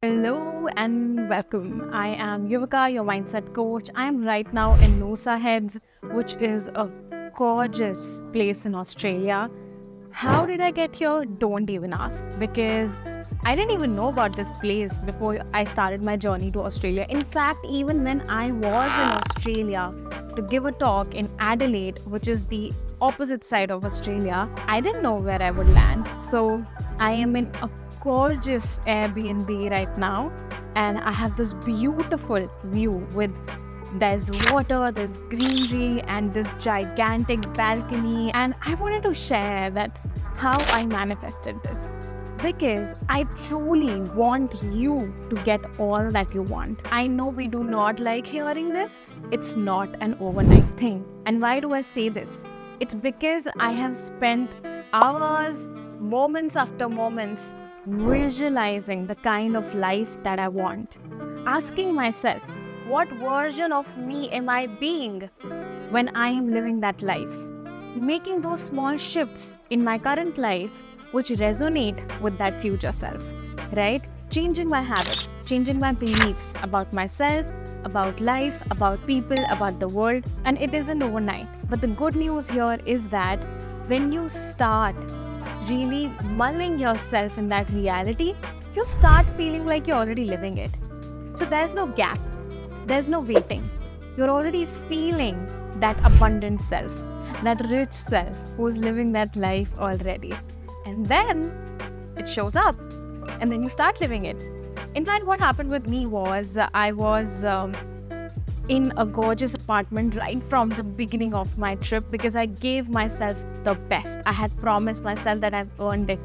Hello and welcome. I am Yuvika, your mindset coach. I am right now in Noosa Heads, which is a gorgeous place in Australia. How did I get here? Don't even ask, because I didn't even know about this place before I started my journey to Australia. In fact, even when I was in Australia to give a talk in Adelaide, which is the opposite side of Australia, I didn't know where I would land. So I am in a gorgeous Airbnb right now, and I have this beautiful view with there's water, there's greenery, and this gigantic balcony. And I wanted to share that how I manifested this, because I truly want you to get all that you want. I know we do not like hearing this. It's not an overnight thing. And why do I say this? It's because I have spent hours, moments after moments, visualizing the kind of life that I want, asking myself, what version of me am I being when I am living that life? Making those small shifts in my current life which resonate with that future self, right? Changing my habits, changing my beliefs about myself, about life, about people, about the world. And it isn't overnight. But the good news here is that when you start really mulling yourself in that reality, you start feeling like you're already living it. So there's no gap, there's no waiting. You're already feeling that abundant self, that rich self who's living that life already. And then it shows up, and then you start living it. In fact, what happened with me was I was in a gorgeous apartment right from the beginning of my trip, because I gave myself the best. I had promised myself that I've earned it,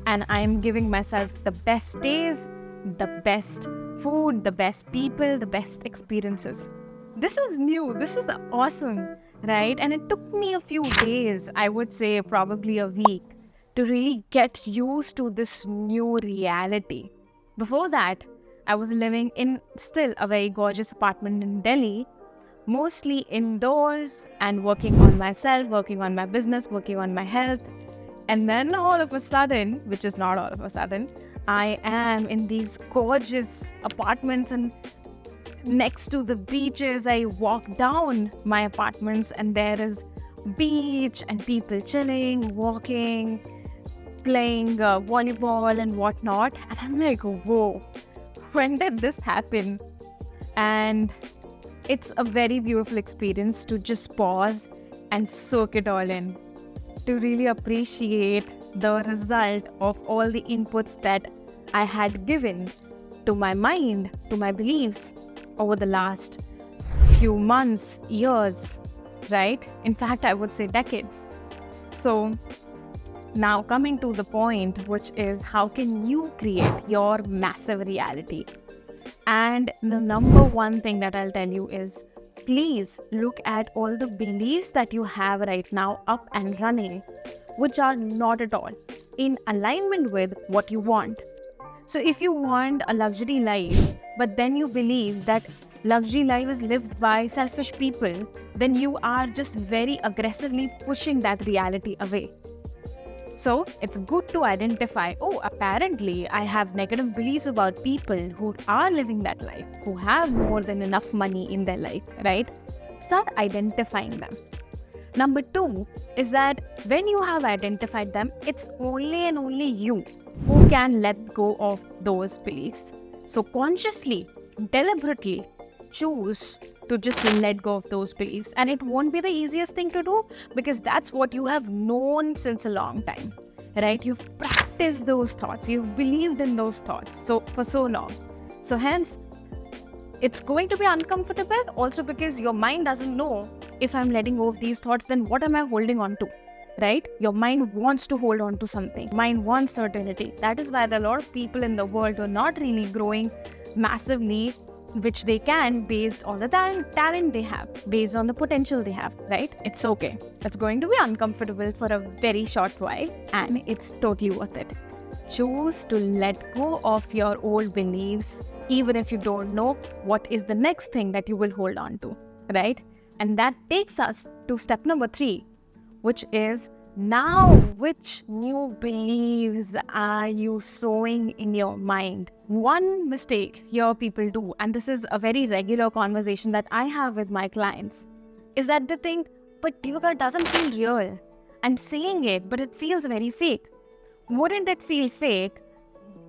and I am giving myself the best days, the best food, the best people, the best experiences. This is new, this is awesome, right? And it took me a few days, I would say probably a week, to really get used to this new reality. Before that, I was living in still a very gorgeous apartment in Delhi, mostly indoors, and working on myself, working on my business, working on my health. And then all of a sudden, which is not all of a sudden, I am in these gorgeous apartments, and next to the beaches. I walk down my apartments and there is beach and people chilling, walking, playing volleyball and whatnot. And I'm like, whoa, when did this happen? And it's a very beautiful experience to just pause and soak it all in, to really appreciate the result of all the inputs that I had given to my mind, to my beliefs over the last few months, years, right? In fact, I would say decades. So now coming to the point, which is how can you create your massive reality? And the number one thing that I'll tell you is, please look at all the beliefs that you have right now up and running, which are not at all in alignment with what you want. So if you want a luxury life, but then you believe that luxury life is lived by selfish people, then you are just very aggressively pushing that reality away. So it's good to identify, oh, apparently I have negative beliefs about people who are living that life, who have more than enough money in their life, right? Start identifying them. Number two is that when you have identified them, it's only and only you who can let go of those beliefs. So consciously, deliberately choose to just let go of those beliefs. And it won't be the easiest thing to do, because that's what you have known since a long time, right? You've practiced those thoughts, you've believed in those thoughts for so long. So hence, it's going to be uncomfortable also, because your mind doesn't know, if I'm letting go of these thoughts, then what am I holding on to, right? Your mind wants to hold on to something. Mind wants certainty. That is why there are a lot of people in the world who are not really growing massively, which they can based on the talent they have, based on the potential they have, right? It's okay. It's going to be uncomfortable for a very short while, and it's totally worth it. Choose to let go of your old beliefs, even if you don't know what is the next thing that you will hold on to, right? And that takes us to step number 3, which is Now, which new beliefs are you sowing in your mind? One mistake here people do, and this is a very regular conversation that I have with my clients, is that they think, but yoga doesn't feel real. I'm saying it, but it feels very fake. Wouldn't it feel fake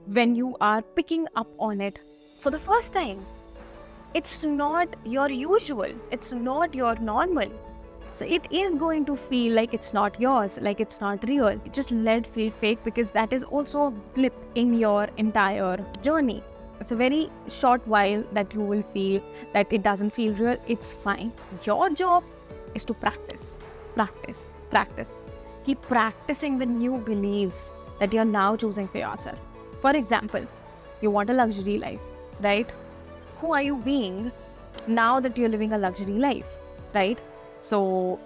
when you are picking up on it for the first time? It's not your usual, it's not your normal. So it is going to feel like it's not yours, like it's not real. Just let it feel fake, because that is also a blip in your entire journey. It's a very short while that you will feel that it doesn't feel real. It's fine. Your job is to practice, practice, practice. Keep practicing the new beliefs that you're now choosing for yourself. For example, you want a luxury life, right? Who are you being now that you're living a luxury life, right? So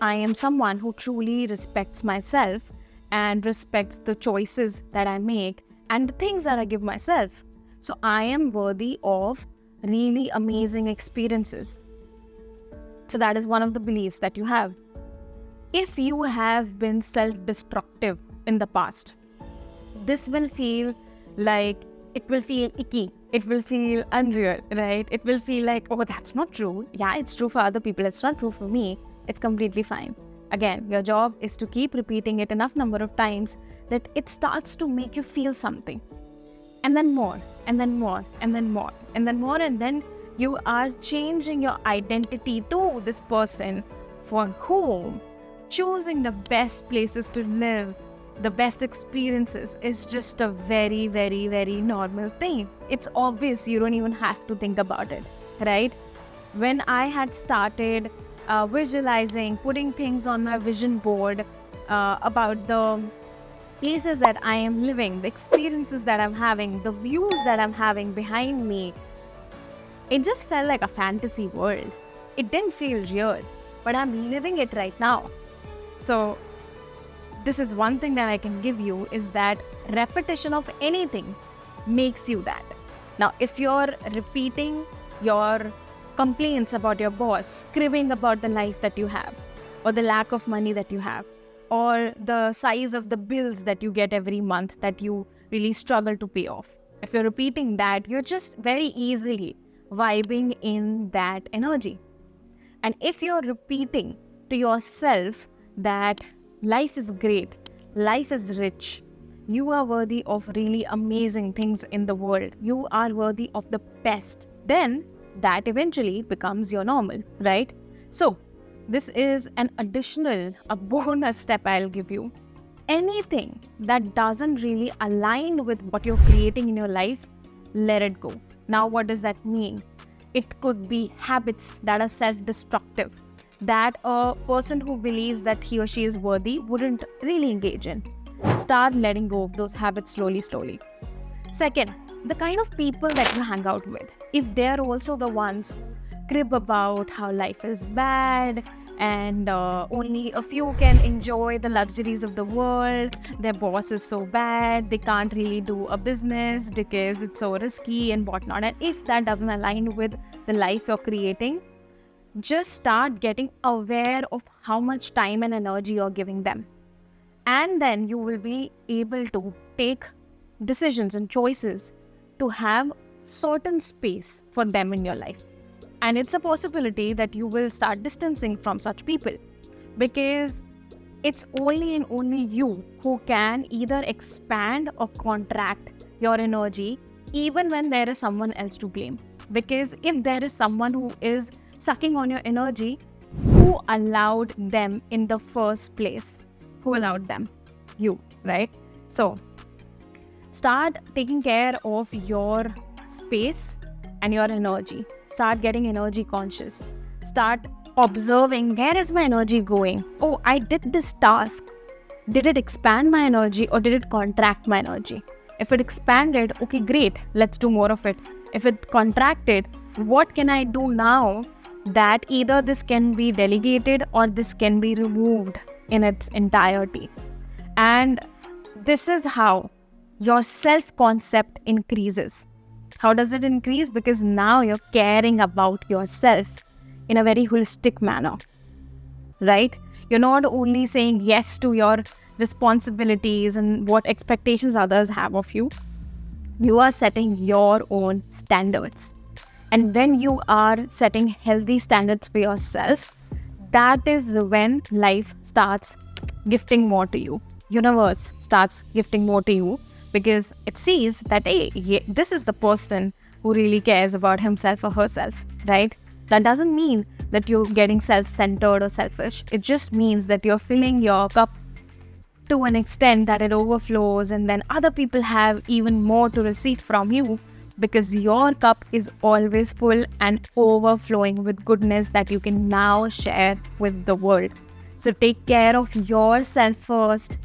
I am someone who truly respects myself and respects the choices that I make and the things that I give myself. So I am worthy of really amazing experiences. So that is one of the beliefs that you have. If you have been self-destructive in the past, this will feel like, it will feel icky. It will feel unreal, right? It will feel like, oh, that's not true. Yeah, it's true for other people. It's not true for me. It's completely fine. Again, your job is to keep repeating it enough number of times that it starts to make you feel something. And then more, and then more, and then more, and then more. And then you are changing your identity to this person for whom choosing the best places to live, the best experiences is just a very, very, very normal thing. It's obvious. You don't even have to think about it, right? When I had started visualizing, putting things on my vision board about the places that I am living, the experiences that I'm having, the views that I'm having behind me, it just felt like a fantasy world. It didn't feel real, but I'm living it right now. So this is one thing that I can give you, is that repetition of anything makes you that. Now, if you're repeating your complaints about your boss, cribbing about the life that you have, or the lack of money that you have, or the size of the bills that you get every month that you really struggle to pay off, if you're repeating that, you're just very easily vibing in that energy. And if you're repeating to yourself that life is great, life is rich, you are worthy of really amazing things in the world, you are worthy of the best, then that eventually becomes your normal, right? So this is an additional, a bonus step I'll give you. Anything that doesn't really align with what you're creating in your life, let it go. Now, what does that mean? It could be habits that are self-destructive, that a person who believes that he or she is worthy wouldn't really engage in. Start letting go of those habits slowly. Second, the kind of people that you hang out with. If they're also the ones who crib about how life is bad and only a few can enjoy the luxuries of the world, their boss is so bad, they can't really do a business because it's so risky and whatnot. And if that doesn't align with the life you're creating, just start getting aware of how much time and energy you're giving them. And then you will be able to take decisions and choices to have certain space for them in your life. And it's a possibility that you will start distancing from such people, because it's only and only you who can either expand or contract your energy, even when there is someone else to blame. Because if there is someone who is sucking on your energy, who allowed them in the first place? Who allowed them? You, right? So start taking care of your space and your energy. Start getting energy conscious. Start observing, where is my energy going? Oh, I did this task. Did it expand my energy or did it contract my energy? If it expanded, okay, great, let's do more of it. If it contracted, what can I do now that either this can be delegated or this can be removed in its entirety? And this is how your self-concept increases. How does it increase? Because now you're caring about yourself in a very holistic manner, right? You're not only saying yes to your responsibilities and what expectations others have of you, you are setting your own standards. And when you are setting healthy standards for yourself, that is when life starts gifting more to you. Universe starts gifting more to you because it sees that, hey, this is the person who really cares about himself or herself, right? That doesn't mean that you're getting self-centered or selfish. It just means that you're filling your cup to an extent that it overflows, and then other people have even more to receive from you because your cup is always full and overflowing with goodness that you can now share with the world. So take care of yourself first.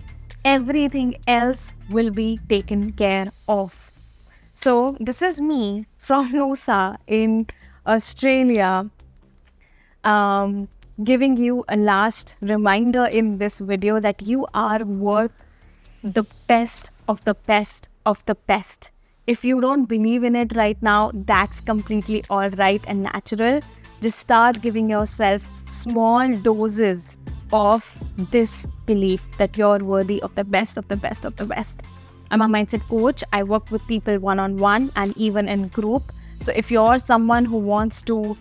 Everything else will be taken care of. So this is me from Noosa in Australia, giving you a last reminder in this video that you are worth the best of the best of the best. If you don't believe in it right now, that's completely all right and natural. Just start giving yourself small doses of this belief that you're worthy of the best of the best of the best. I'm a mindset coach. I work with people one-on-one and even in group. So if you're someone who wants to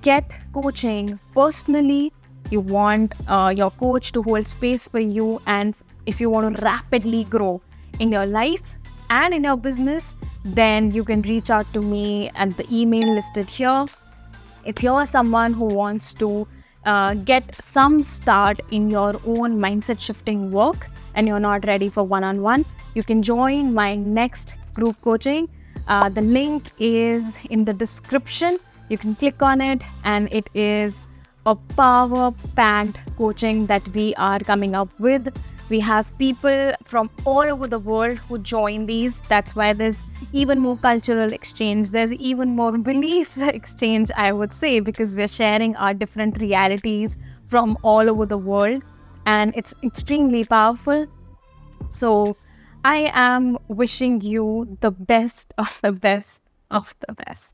get coaching personally, you want your coach to hold space for you, and if you want to rapidly grow in your life and in your business, then you can reach out to me at the email listed here. If you're someone who wants to get some start in your own mindset shifting work and you're not ready for one-on-one, you can join my next group coaching. The link is in the description. You can click on it, and it is a power-packed coaching that we are coming up with. We have people from all over the world who join these. That's why there's even more cultural exchange. There's even more belief exchange, I would say, because we're sharing our different realities from all over the world, and it's extremely powerful. So I am wishing you the best of the best of the best.